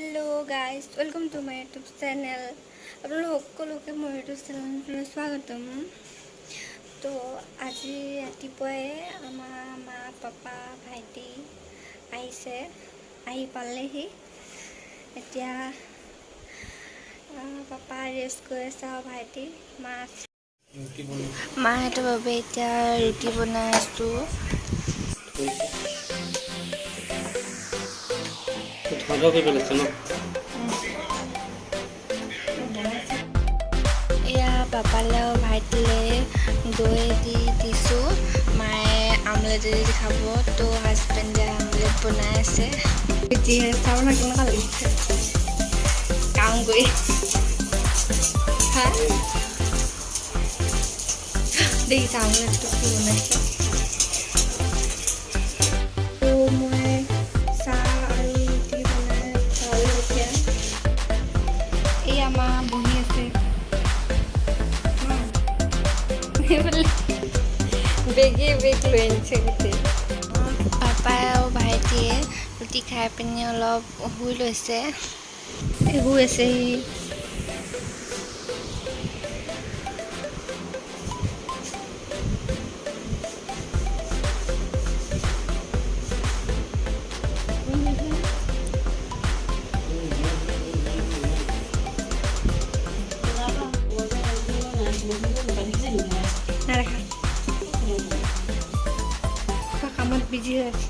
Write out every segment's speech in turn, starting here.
Hello guys, welcome to my YouTube channel. आपलोक मोर YouTube channel स्वागतम। तो आज रातिपुवाई आमार मा पापा भाइटी पालेही। एतिया पापा रेस्ट कर आछे और भाइटी माहतर बाबे एतिया रुटी बनाई आछो। पापाले और भाइटिले दही दी दिसो। माए आमलेट दी खाब। तो हाजबेंडे आमलेट बनाई आछे। चावल केनेका लागिছে काम करि देखिছে आमलेट की बनाइছে। तो मैं चाह और रुटी बनाई खाले এতিয়া। এই আমাৰ বহি আছে बेग লৈ আনিছে গোটেই। পাপাই আৰু ভাইটিয়ে ৰুটি খাই পিনি অলপ শুই লৈছে। শুই আছে কামত বিজি হৈ আছে।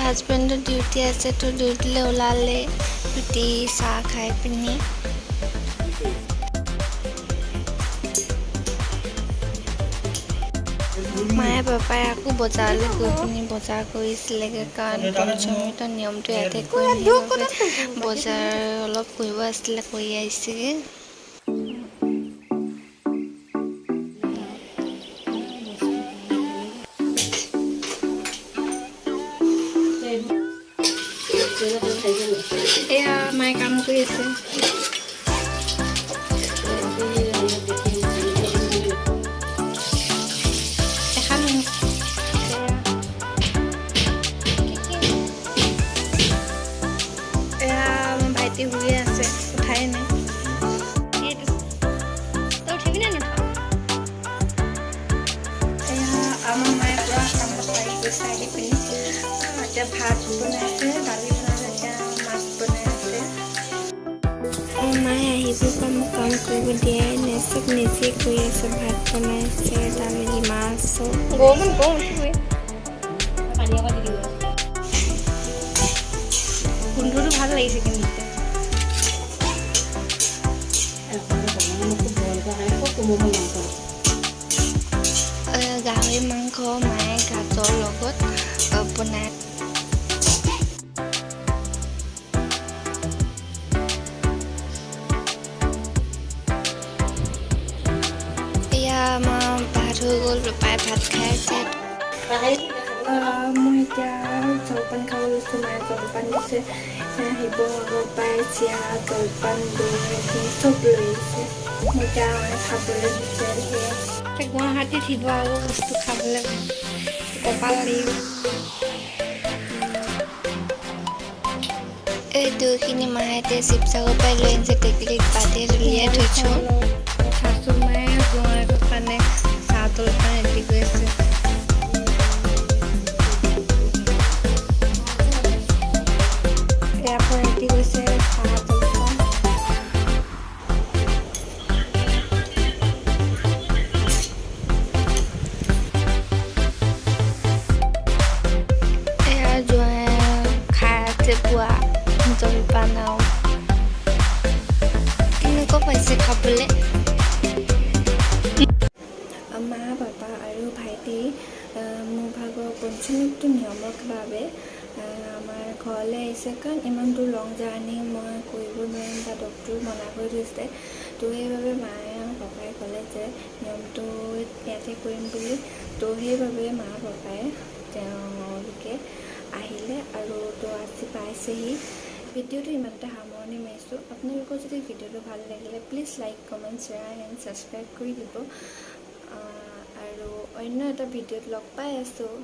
হাজবেণ্ডৰ ডিউটি আছে, তো ডিউটিলৈ ওলালে ৰুটি চাহ খাই পিনি। মায়ে পাপাই আকৌ বজাৰলৈ গৈ পিনি বজাৰ কৰিছিলেগৈ, কাৰণ পঞ্চমীৰ নিয়মটো ইয়াতে কৰি বজাৰ অলপ কৰিব আছিলে, কৰি আহিছেগৈ। এয়া মায়ে কাম কৰি আছে। ভাইটি শুই আছে, উঠাই নাই। আমাৰ মায়ে পুৰা কামত পাৰি গৈছে আহি পিনি। এতিয়া ভাত বনাইছে, দালি বনাইছে, এতিয়া মাছ বনাই আছে। মায়ে আহিব মোক কাম কৰিব দিয়াই নাই, চব নিজে কৰি আছে। ভাত বনাইছে, দালি মাছ চব। গোন্ধটো ভাল লাগিছে কিন্তু গাহৰি মাংস মায়ে গাজৰ লগত বনাই। এয়া আমাৰ ভাত হৈ গ'ল, পাপাই ভাত খাই আছে। মই এতিয়া জলপান খাব লৈছোঁ। মায়ে জলপান দিছে, শিৱসাগৰ পাই চিৰা জলপান দৈ চব লৈ আহিছে। এতিয়া মায়ে খাবলৈ দিছে। গুৱাহাটীত শিৱসাগৰ বস্তু খাবলৈ কপাল লাগিব। এই দৈখিনি মায়ে এতিয়া শিৱসাগৰ পৰাই লৈ আনিছে। টেকেলিত বাতিত উলিয়াই থৈছোঁ। শাশু মায়ে জোঁৱাইকৰ কাৰণে চাহ জলপান ৰেডি কৰি আছে। ইয়াৰ পৰা ৰেডি কৰিছে চাহ জলপান। এয়া জোঁৱাই খাই আছে পুৱা জলপান। আৰু কেনেকুৱা পাইছে খাবলৈ? মা পাপা আৰু ভাইটি মোৰ ভাগৰ পঞ্চমীটো নিয়মৰ বাবে আমাৰ ঘৰলৈ আহিছে, কাৰণ ইমান দূৰ লং জাৰ্ণি মই কৰিব নোৱাৰিম বা ডক্টৰেও মনা কৰি থৈছে। তো সেইবাবে মায়ে আৰু পাপাই ক'লে যে নিয়মটো ইয়াতে কৰিম বুলি। তো সেইবাবে মা পাপাই তেওঁলোকে আহিলে আৰু তো আজি পাইছেহি। ভিডিঅ'টো ইমানতে সামৰণি মাৰিছোঁ। আপোনালোকৰ যদি ভিডিঅ'টো ভাল লাগিলে please like, comment, share and subscribe কৰি দিব। আৰু অন্য এটা ভিডিঅ'ত লগ পাই আছোঁ।